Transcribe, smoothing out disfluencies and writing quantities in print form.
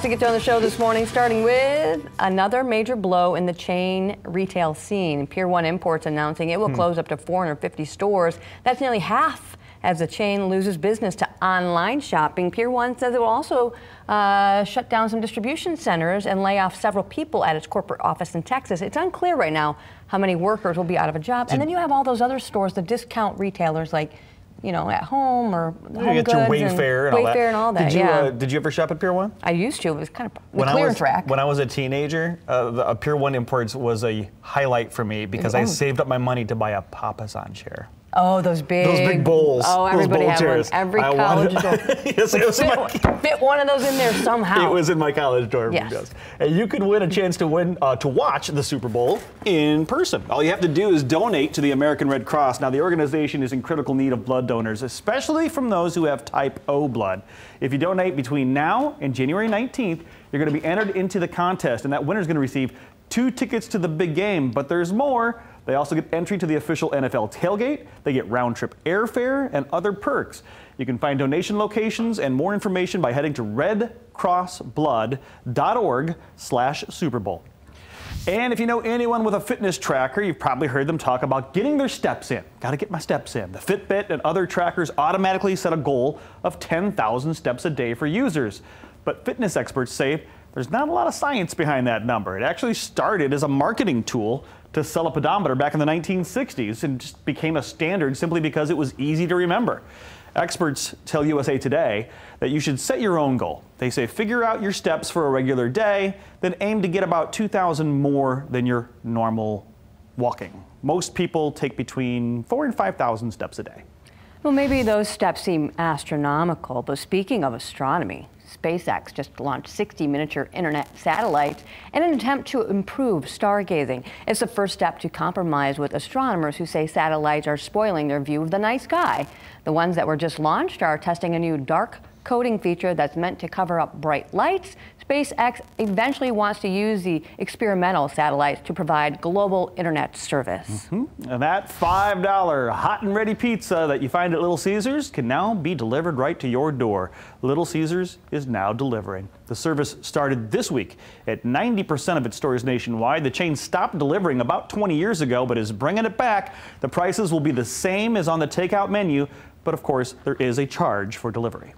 To get on the show this morning, starting with another major blow in the chain retail scene. Pier 1 Imports announcing it will close up to 450 stores. That's nearly half as the chain loses business to online shopping. Pier 1 says it will also shut down some distribution centers and lay off several people at its corporate office in Texas. It's unclear right now how many workers will be out of a job. And then you have all those other stores, the discount retailers like, you know, at home or Home you Goods get your Wayfair and all that. Did you ever shop at Pier 1? I used to. It was kind of the clearance rack. When I was a teenager, Pier 1 Imports was a highlight for me because I saved up my money to buy a Papasan chair. Oh, those big bowls. Oh, everybody had one. Every college dorm. Yes, it was fit one of those in there somehow. It was in my college dorm. Yes. And you could win a chance to watch the Super Bowl in person. All you have to do is donate to the American Red Cross. Now, the organization is in critical need of blood donors, especially from those who have type O blood. If you donate between now and January 19th, you're going to be entered into the contest, and that winner is going to receive 2 tickets to the big game. But there's more. They also get entry to the official NFL tailgate. They get round-trip airfare and other perks. You can find donation locations and more information by heading to redcrossblood.org/Super Bowl. And if you know anyone with a fitness tracker, you've probably heard them talk about getting their steps in. Got to get my steps in. The Fitbit and other trackers automatically set a goal of 10,000 steps a day for users. But fitness experts say there's not a lot of science behind that number. It actually started as a marketing tool to sell a pedometer back in the 1960s and just became a standard simply because it was easy to remember. Experts tell USA Today that you should set your own goal. They say figure out your steps for a regular day, then aim to get about 2,000 more than your normal walking. Most people take between 4,000 and 5,000 steps a day. Well, maybe those steps seem astronomical, but speaking of astronomy, SpaceX just launched 60 miniature internet satellites in an attempt to improve stargazing. It's the first step to compromise with astronomers who say satellites are spoiling their view of the night sky. The ones that were just launched are testing a new dark coding feature that's meant to cover up bright lights. SpaceX eventually wants to use the experimental satellites to provide global internet service. And that $5 hot and ready pizza that you find at Little Caesars can now be delivered right to your door. Little Caesars is now delivering. The service started this week at 90% of its stores nationwide. The chain stopped delivering about 20 years ago, but is bringing it back. The prices will be the same as on the takeout menu, but of course there is a charge for delivery.